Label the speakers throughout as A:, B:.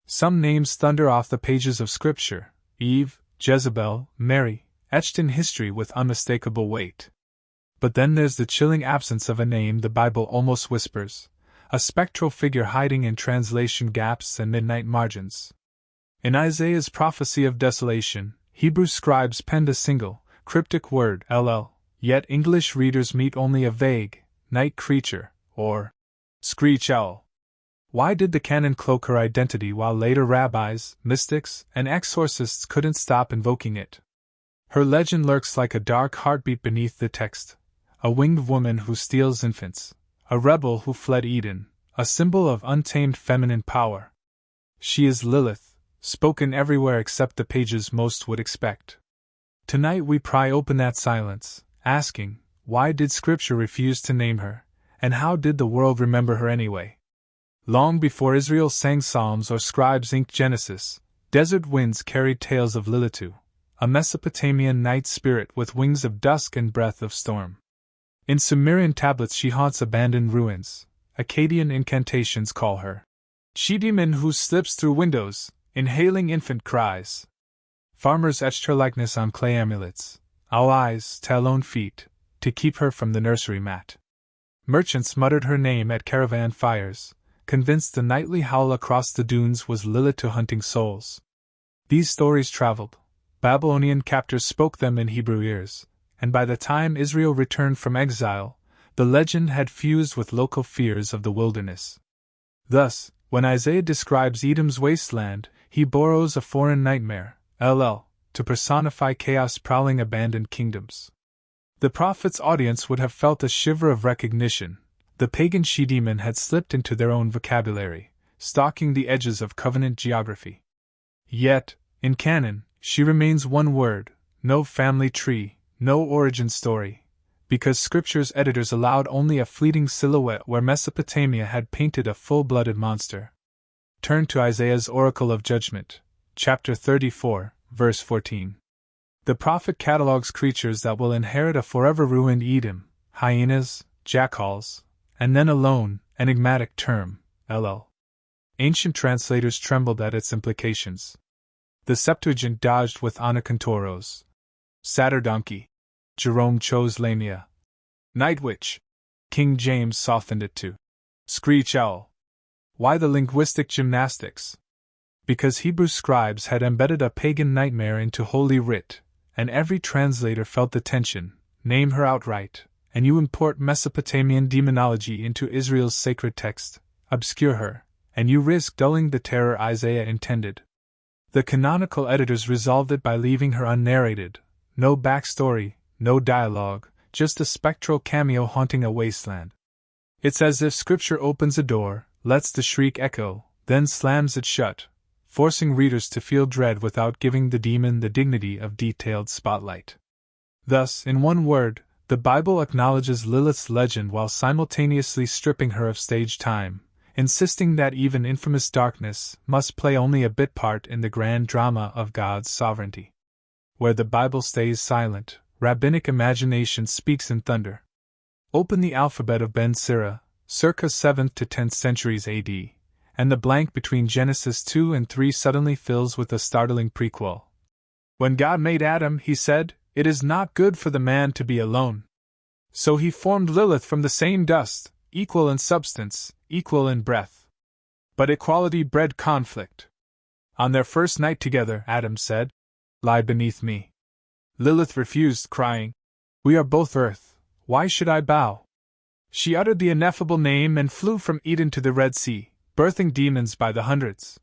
A: Some names thunder off the pages of Scripture: Eve, Jezebel, Mary, etched in history with unmistakable weight. But then there's the chilling absence of a name the Bible almost whispers, a spectral figure hiding in translation gaps and midnight margins. In Isaiah's prophecy of desolation, Hebrew scribes penned a single, cryptic word, LL, yet English readers meet only a vague, night creature, or screech owl. Why did the canon cloak her identity while later rabbis, mystics, and exorcists couldn't stop invoking it? Her legend lurks like a dark heartbeat beneath the text, a winged woman who steals infants, a rebel who fled Eden, a symbol of untamed feminine power. She is Lilith, spoken everywhere except the pages most would expect. Tonight we pry open that silence, asking, why did Scripture refuse to name her, and how did the world remember her anyway? Long before Israel sang psalms or scribes inked Genesis, desert winds carried tales of Lilith, a Mesopotamian night spirit with wings of dusk and breath of storm. In Sumerian tablets she haunts abandoned ruins. Akkadian incantations call her she-demon who slips through windows, inhaling infant cries. Farmers etched her likeness on clay amulets, owl eyes, talon feet, to keep her from the nursery mat. Merchants muttered her name at caravan fires, convinced the nightly howl across the dunes was Lilith hunting souls. These stories traveled. Babylonian captors spoke them in Hebrew ears, and by the time Israel returned from exile, the legend had fused with local fears of the wilderness. Thus, when Isaiah describes Edom's wasteland, he borrows a foreign nightmare, LL, to personify chaos prowling abandoned kingdoms. The prophet's audience would have felt a shiver of recognition. The pagan she-demon had slipped into their own vocabulary, stalking the edges of covenant geography. Yet, in canon, she remains one word, no family tree, no origin story, because Scripture's editors allowed only a fleeting silhouette where Mesopotamia had painted a full-blooded monster. Turn to Isaiah's Oracle of Judgment, chapter 34, verse 14. The prophet catalogues creatures that will inherit a forever ruined Edom: hyenas, jackals, and then a lone, enigmatic term, LL. Ancient translators trembled at its implications. The Septuagint dodged with anakantoros. Satyr-donkey. Jerome chose lamia. Night witch. King James softened it to screech owl. Why the linguistic gymnastics? Because Hebrew scribes had embedded a pagan nightmare into Holy Writ, and every translator felt the tension: name her outright, and you import Mesopotamian demonology into Israel's sacred text; obscure her, and you risk dulling the terror Isaiah intended. The canonical editors resolved it by leaving her unnarrated: no backstory, no dialogue, just a spectral cameo haunting a wasteland. It's as if Scripture opens a door, lets the shriek echo, then slams it shut, forcing readers to feel dread without giving the demon the dignity of detailed spotlight. Thus, in one word, the Bible acknowledges Lilith's legend while simultaneously stripping her of stage time, insisting that even infamous darkness must play only a bit part in the grand drama of God's sovereignty. Where the Bible stays silent, rabbinic imagination speaks in thunder. Open the alphabet of Ben Sira, circa 7th to 10th centuries AD, and the blank between Genesis 2 and 3 suddenly fills with a startling prequel. When God made Adam, he said, "It is not good for the man to be alone." So he formed Lilith from the same dust, equal in substance, equal in breath. But equality bred conflict. On their first night together, Adam said, "Lie beneath me." Lilith refused, crying, "We are both earth, why should I bow?" She uttered the ineffable name and flew from Eden to the Red Sea, birthing demons by the hundreds.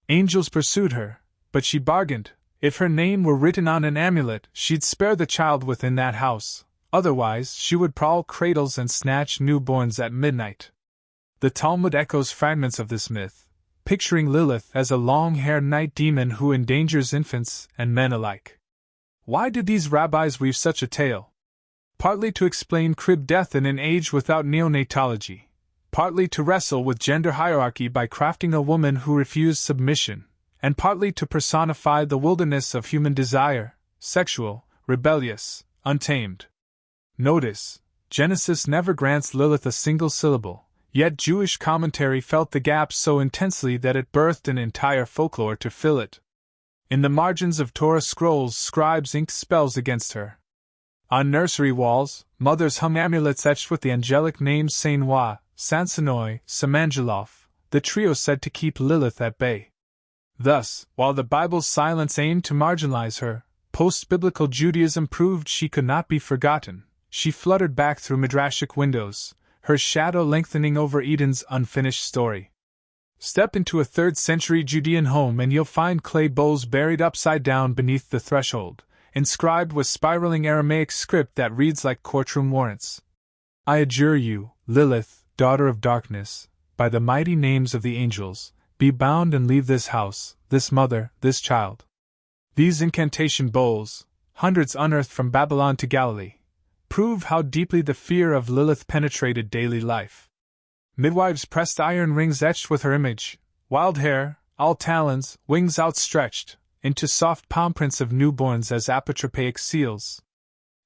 A: Angels pursued her, but she bargained: if her name were written on an amulet, she'd spare the child within that house, otherwise she would prowl cradles and snatch newborns at midnight. The Talmud echoes fragments of this myth, picturing Lilith as a long-haired night demon who endangers infants and men alike. Why did these rabbis weave such a tale? Partly to explain crib death in an age without neonatology, partly to wrestle with gender hierarchy by crafting a woman who refused submission, and partly to personify the wilderness of human desire, sexual, rebellious, untamed. Notice, Genesis never grants Lilith a single syllable, Yet Jewish commentary felt the gap so intensely that it birthed an entire folklore to fill it. In the margins of Torah scrolls, scribes inked spells against her. On nursery walls, mothers hung amulets etched with the angelic names Saint-Ouen, Sansonoi, Samangeloff, the trio said to keep Lilith at bay. Thus, while the Bible's silence aimed to marginalize her, post-biblical Judaism proved she could not be forgotten. She fluttered back through midrashic windows, her shadow lengthening over Eden's unfinished story. Step into a 3rd-century Judean home and you'll find clay bowls buried upside down beneath the threshold, inscribed with spiraling Aramaic script that reads like courtroom warrants. I adjure you, Lilith, daughter of darkness, by the mighty names of the angels, be bound and leave this house, this mother, this child. These incantation bowls, hundreds unearthed from Babylon to Galilee, prove how deeply the fear of Lilith penetrated daily life. Midwives pressed iron rings etched with her image, wild hair, all talons, wings outstretched, into soft palm prints of newborns as apotropaic seals.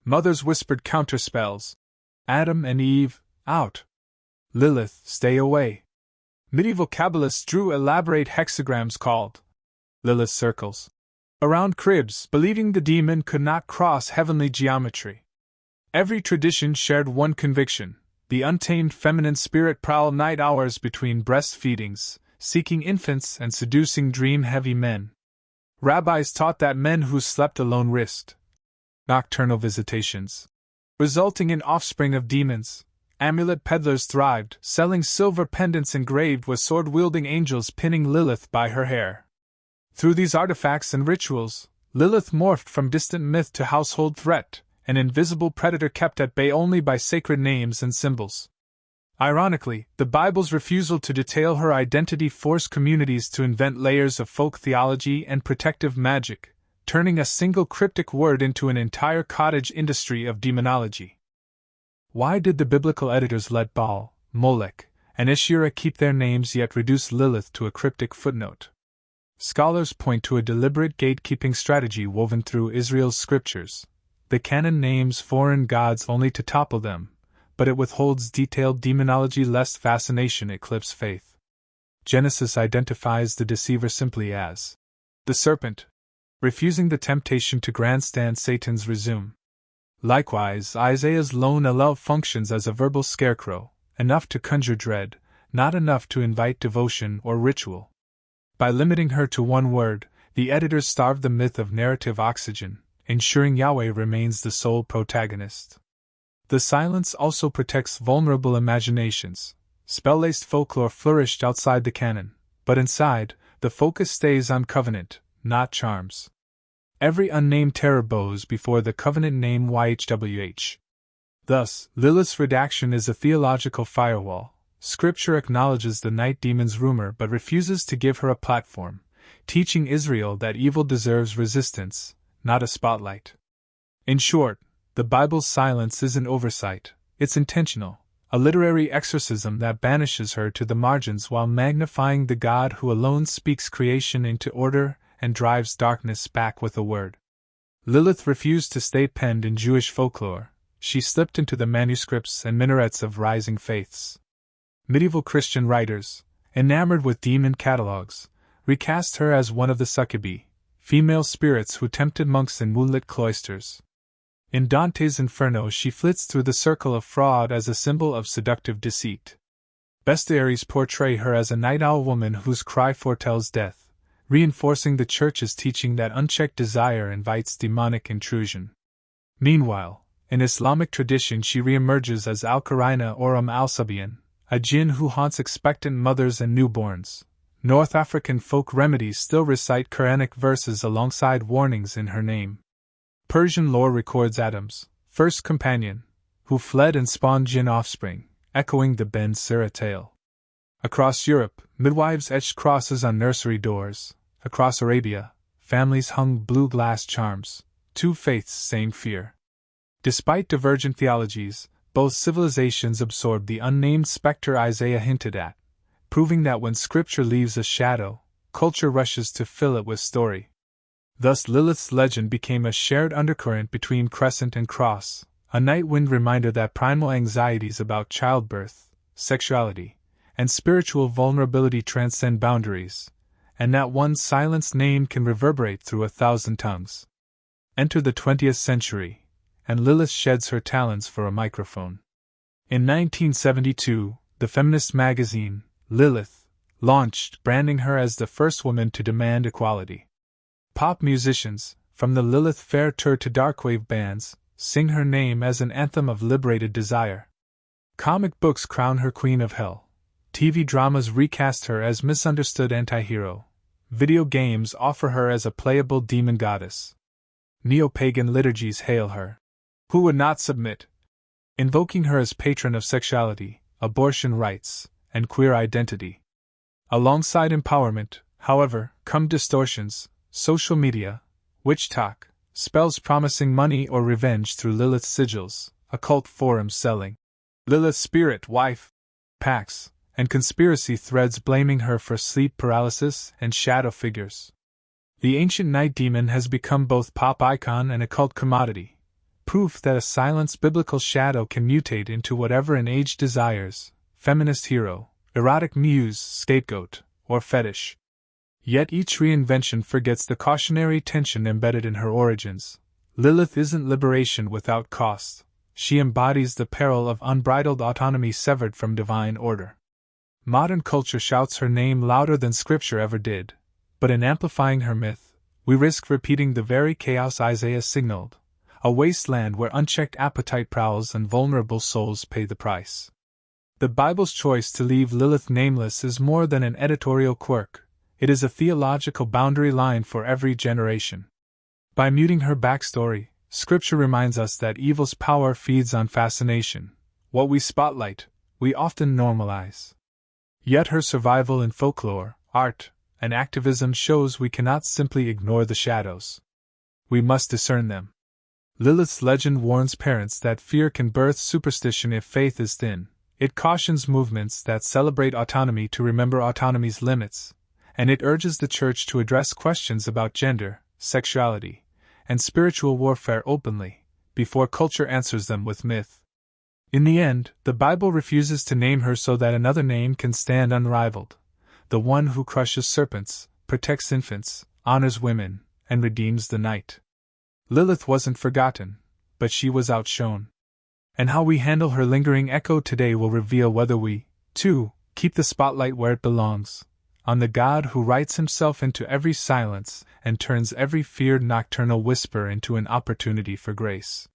A: Mothers whispered counterspells. Adam and Eve, out. Lilith, stay away. Medieval Kabbalists drew elaborate hexagrams called Lilith circles around cribs, believing the demon could not cross heavenly geometry. Every tradition shared one conviction: the untamed feminine spirit prowled night hours between breastfeedings, seeking infants and seducing dream-heavy men. Rabbis taught that men who slept alone risked nocturnal visitations, resulting in offspring of demons. Amulet peddlers thrived, selling silver pendants engraved with sword-wielding angels pinning Lilith by her hair. Through these artifacts and rituals, Lilith morphed from distant myth to household threat, an invisible predator kept at bay only by sacred names and symbols. Ironically, the Bible's refusal to detail her identity forced communities to invent layers of folk theology and protective magic, turning a single cryptic word into an entire cottage industry of demonology. Why did the biblical editors let Baal, Molech, and Asherah keep their names yet reduce Lilith to a cryptic footnote? Scholars point to a deliberate gatekeeping strategy woven through Israel's scriptures. The canon names foreign gods only to topple them, but it withholds detailed demonology lest fascination eclipse faith. Genesis identifies the deceiver simply as the serpent, refusing the temptation to grandstand Satan's resume. Likewise, Isaiah's lone Elul functions as a verbal scarecrow, enough to conjure dread, not enough to invite devotion or ritual. By limiting her to one word, the editors starved the myth of narrative oxygen, ensuring Yahweh remains the sole protagonist. The silence also protects vulnerable imaginations. Spell-laced folklore flourished outside the canon, but inside, the focus stays on covenant, not charms. Every unnamed terror bows before the covenant name YHWH. Thus, Lilith's redaction is a theological firewall. Scripture acknowledges the night demon's rumor but refuses to give her a platform, teaching Israel that evil deserves resistance, not a spotlight. In short, the Bible's silence isn't oversight, it's intentional, a literary exorcism that banishes her to the margins while magnifying the God who alone speaks creation into order and drives darkness back with a word. Lilith refused to stay penned in Jewish folklore, she slipped into the manuscripts and minarets of rising faiths. Medieval Christian writers, enamored with demon catalogues, recast her as one of the succubi, female spirits who tempted monks in moonlit cloisters. In Dante's Inferno she flits through the circle of fraud as a symbol of seductive deceit. Bestiaries portray her as a night owl woman whose cry foretells death, reinforcing the Church's teaching that unchecked desire invites demonic intrusion. Meanwhile, in Islamic tradition she reemerges as Al-Qarina or al-Sabian, a jinn who haunts expectant mothers and newborns. North African folk remedies still recite Quranic verses alongside warnings in her name. Persian lore records Adam's first companion, who fled and spawned jinn offspring, echoing the Ben Sira tale. Across Europe, midwives etched crosses on nursery doors. Across Arabia, families hung blue glass charms, two faiths saying fear. Despite divergent theologies, both civilizations absorbed the unnamed specter Isaiah hinted at, proving that when scripture leaves a shadow, culture rushes to fill it with story. Thus Lilith's legend became a shared undercurrent between crescent and cross, a night wind reminder that primal anxieties about childbirth, sexuality, and spiritual vulnerability transcend boundaries, and that one silenced name can reverberate through 1,000 tongues. Enter the 20th century, and Lilith sheds her talons for a microphone. In 1972, the feminist magazine, Lilith, launched, branding her as the first woman to demand equality. Pop musicians, from the Lilith Fair tour to darkwave bands, sing her name as an anthem of liberated desire. Comic books crown her queen of hell. TV dramas recast her as misunderstood anti-hero. Video games offer her as a playable demon goddess. Neo-pagan liturgies hail her. Who would not submit? Invoking her as patron of sexuality, abortion rights, and queer identity. Alongside empowerment, however, come distortions, social media, witch talk, spells promising money or revenge through Lilith's sigils, occult forums selling Lilith's spirit wife packs, and conspiracy threads blaming her for sleep paralysis and shadow figures. The ancient night demon has become both pop icon and occult commodity, proof that a silenced biblical shadow can mutate into whatever an age desires: feminist hero, erotic muse, scapegoat, or fetish. Yet each reinvention forgets the cautionary tension embedded in her origins. Lilith isn't liberation without cost. She embodies the peril of unbridled autonomy severed from divine order. Modern culture shouts her name louder than Scripture ever did, but in amplifying her myth, we risk repeating the very chaos Isaiah signaled: a wasteland where unchecked appetite prowls and vulnerable souls pay the price. The Bible's choice to leave Lilith nameless is more than an editorial quirk. It is a theological boundary line for every generation. By muting her backstory, Scripture reminds us that evil's power feeds on fascination. What we spotlight, we often normalize. Yet her survival in folklore, art, and activism shows we cannot simply ignore the shadows. We must discern them. Lilith's legend warns parents that fear can birth superstition if faith is thin. It cautions movements that celebrate autonomy to remember autonomy's limits, and it urges the Church to address questions about gender, sexuality, and spiritual warfare openly, before culture answers them with myth. In the end, the Bible refuses to name her so that another name can stand unrivaled: the one who crushes serpents, protects infants, honors women, and redeems the night. Lilith wasn't forgotten, but she was outshone. And how we handle her lingering echo today will reveal whether we, too, keep the spotlight where it belongs, on the God who writes himself into every silence and turns every feared nocturnal whisper into an opportunity for grace.